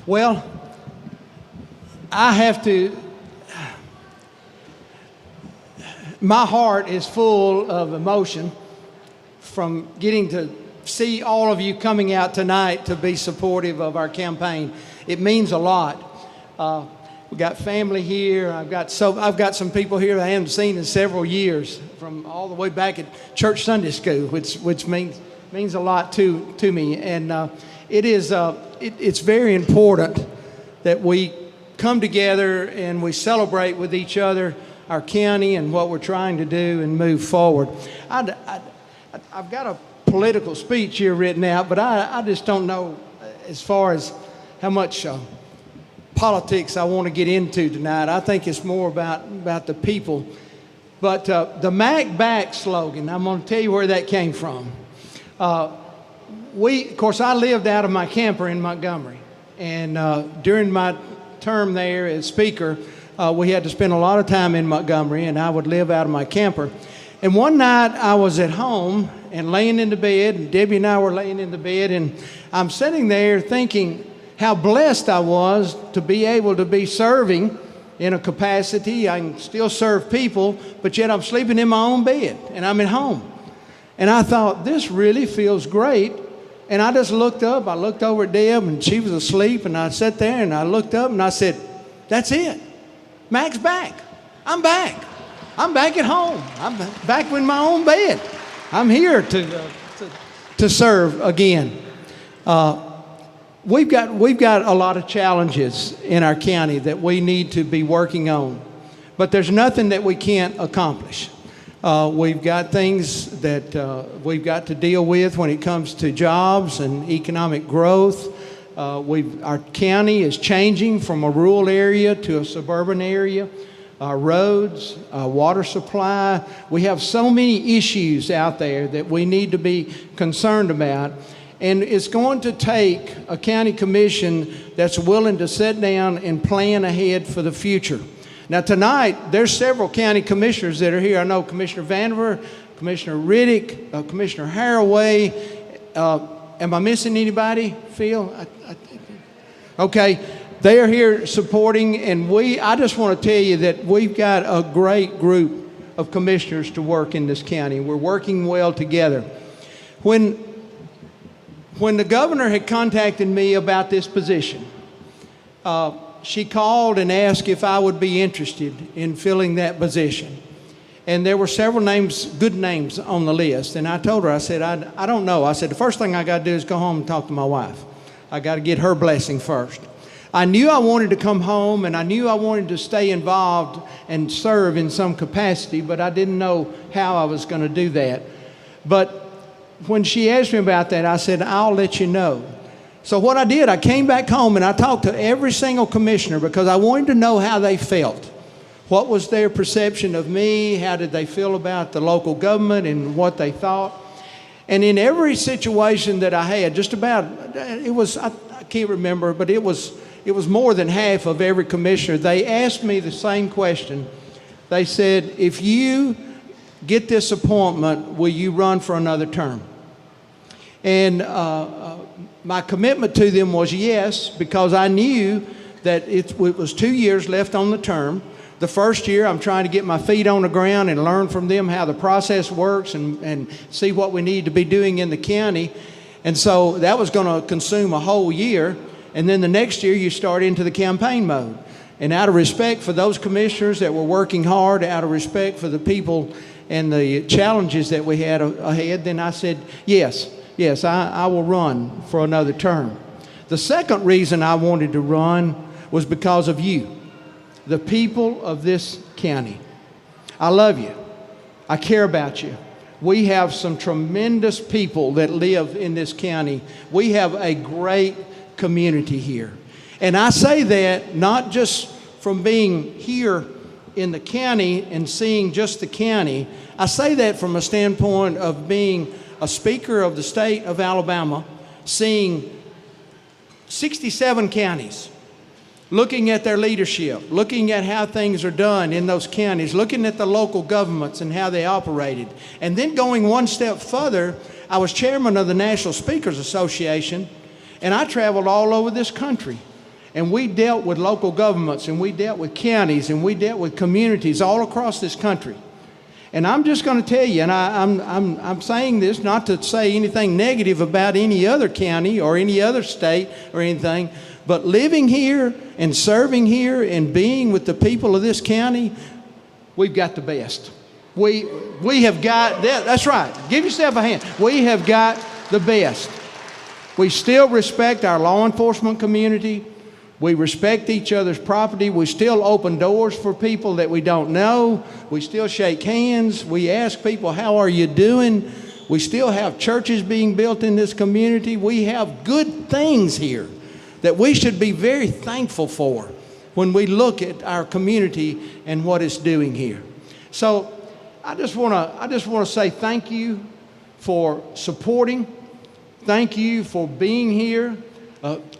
Well, I have to, my heart is full of emotion from getting to see all of you coming out tonight to be supportive of our campaign. It means a lot. We got family here. I've got some people here that I haven't seen in several years, from all the way back at church Sunday school, which means a lot to me. And it's very important that we come together and we celebrate with each other our county and what we're trying to do and move forward. I've got a political speech here written out, but I just don't know as far as how much politics I want to get into tonight. I think it's more about the people. But the Mac Back slogan, I'm going to tell you where that came from. Of course, I lived out of my camper in Montgomery, and during my term there as speaker, we had to spend a lot of time in Montgomery, and I would live out of my camper. And one night I was at home and laying in the bed, and Debbie and I were laying in the bed, and I'm sitting there thinking how blessed I was to be able to be serving in a capacity. I can still serve people, but yet I'm sleeping in my own bed, and I'm at home. And I thought, this really feels great. And I just looked up. I looked over at Deb, and she was asleep, and I sat there, and I looked up, and I said, that's it. Mac's back. I'm back. I'm back at home. I'm back in my own bed. I'm here to serve again. We've got a lot of challenges in our county that we need to be working on, but there's nothing that we can't accomplish. We've got things that we've got to deal with when it comes to jobs and economic growth. Our county is changing from a rural area to a suburban area. Our roads, water supply. We have so many issues out there that we need to be concerned about. And it's going to take a county commission that's willing to sit down and plan ahead for the future. Now tonight, there's several county commissioners that are here. I know Commissioner Vandiver, Commissioner Riddick, Commissioner Haraway. Am I missing anybody, Phil? Okay. They are here supporting, and I just want to tell you that we've got a great group of commissioners to work in this county. We're working well together. When the governor had contacted me about this position, she called and asked if I would be interested in filling that position. And there were several names, good names on the list. And I told her, I said, I don't know. I said, the first thing I got to do is go home and talk to my wife. I got to get her blessing first. I knew I wanted to come home, and I knew I wanted to stay involved and serve in some capacity, but I didn't know how I was going to do that. But when she asked me about that, I said, I'll let you know. So what I did, I came back home and I talked to every single commissioner because I wanted to know how they felt. What was their perception of me? How did they feel about the local government and what they thought? And in every situation that I had, just about, it was, I can't remember, but it was more than half of every commissioner. They asked me the same question. They said, if you get this appointment, will you run for another term? And my commitment to them was yes, because I knew that it was 2 years left on the term. The first year, I'm trying to get my feet on the ground and learn from them how the process works and see what we need to be doing in the county. And so that was going to consume a whole year. And then the next year, you start into the campaign mode. And out of respect for those commissioners that were working hard, out of respect for the people and the challenges that we had ahead, then I said, yes, I will run for another term. The second reason I wanted to run was because of you, the people of this county. I love you. I care about you. We have some tremendous people that live in this county. We have a great community here. And I say that not just from being here in the county and seeing just the county. I say that from a standpoint of being a speaker of the state of Alabama, seeing 67 counties, looking at their leadership, looking at how things are done in those counties, looking at the local governments and how they operated. And then going one step further, I was chairman of the National Speakers Association, and I traveled all over this country. And we dealt with local governments, and we dealt with counties, and we dealt with communities all across this country. And I'm just going to tell you, and I'm saying this not to say anything negative about any other county or any other state or anything, but living here and serving here and being with the people of this county, we've got the best. We have got, that's right, give yourself a hand. We have got the best. We still respect our law enforcement community. We respect each other's property. We still open doors for people that we don't know. We still shake hands. We ask people, how are you doing? We still have churches being built in this community. We have good things here that we should be very thankful for when we look at our community and what it's doing here. So I just want to say thank you for supporting. Thank you for being here.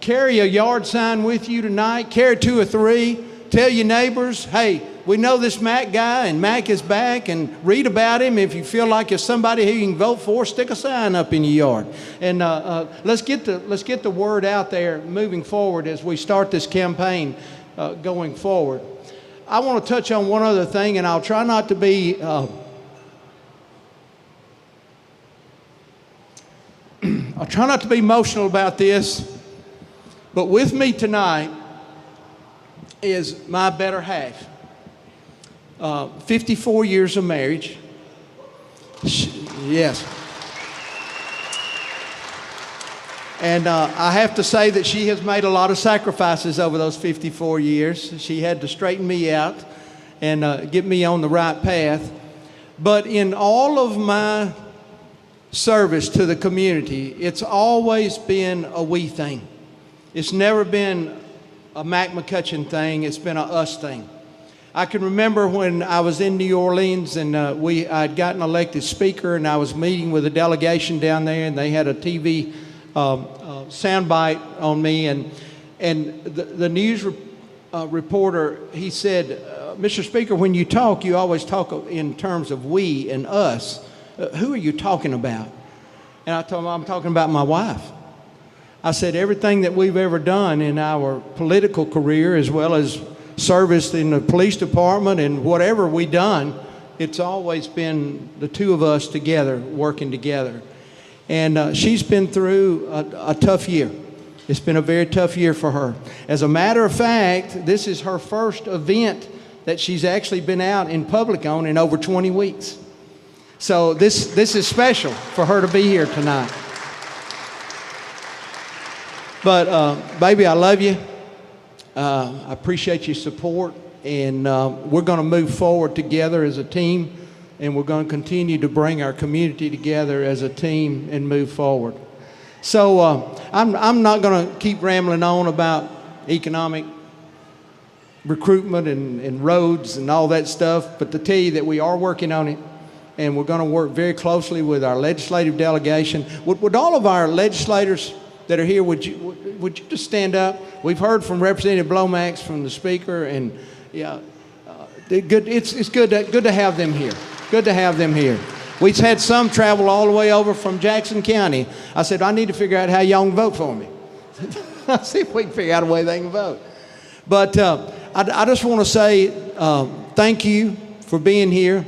Carry a yard sign with you tonight. Carry 2 or 3. Tell your neighbors, hey, we know this Mac guy, and Mac is back, and read about him. If you feel like it's somebody who you can vote for, stick a sign up in your yard. And let's get the word out there moving forward as we start this campaign going forward. I want to touch on one other thing, and I'll try not to be I'll try not to be emotional about this. But with me tonight is my better half. 54 years of marriage. Yes. And I have to say that she has made a lot of sacrifices over those 54 years. She had to straighten me out and get me on the right path. But in all of my service to the community, it's always been a we thing. It's never been a McCutcheon thing. It's been a us thing. I can remember when I was in New Orleans and I'd gotten elected speaker, and I was meeting with a delegation down there, and they had a TV soundbite on me, and the news reporter, he said, Mr. Speaker, when you talk, you always talk in terms of we and us. Who are you talking about? And I told him, I'm talking about my wife. I said, everything that we've ever done in our political career, as well as service in the police department and whatever we've done, it's always been the two of us together, working together. And she's been through a tough year. It's been a very tough year for her. As a matter of fact, this is her first event that she's actually been out in public on in over 20 weeks. So this is special for her to be here tonight. But baby, I love you. I appreciate your support, and we're going to move forward together as a team, and we're going to continue to bring our community together as a team and move forward. So I'm not going to keep rambling on about economic recruitment and roads and all that stuff, but to tell you that we are working on it, and we're going to work very closely with our legislative delegation. Would all of our legislators that are here, would you just stand up? We've heard from Representative Blomax, from the Speaker, and yeah, it's good to have them here. Good to have them here. We've had some travel all the way over from Jackson County. I said, I need to figure out how y'all can vote for me. I'll see if we can figure out a way they can vote. But I just want to say thank you for being here.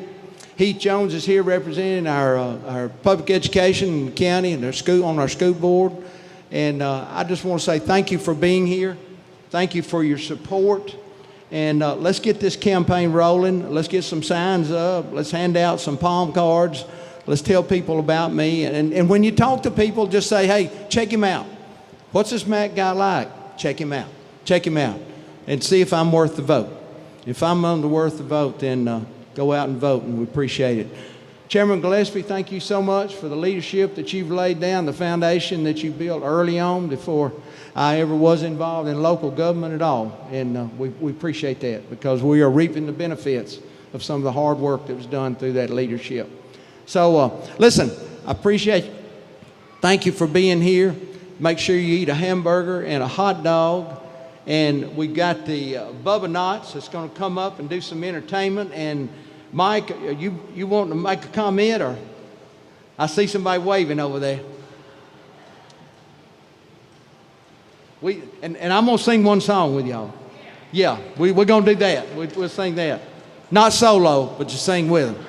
Heath Jones is here representing our public education in the county and on our school board. And I just want to say thank you for being here. Thank you for your support. And let's get this campaign rolling. Let's get some signs up. Let's hand out some palm cards. Let's tell people about me. And when you talk to people, just say, hey, check him out. What's this Mac guy like? Check him out. Check him out. And see if I'm worth the vote. If I'm worth the vote, then go out and vote, and we appreciate it. Chairman Gillespie, thank you so much for the leadership that you've laid down, the foundation that you built early on before I ever was involved in local government at all. And we appreciate that, because we are reaping the benefits of some of the hard work that was done through that leadership. So listen, I appreciate you. Thank you for being here. Make sure you eat a hamburger and a hot dog. And we've got the Bubba Knots that's going to come up and do some entertainment. And Mike, you want to make a comment, or I see somebody waving over there. And I'm going to sing one song with y'all. Yeah, we're going to do that. We'll sing that. Not solo, but just sing with them.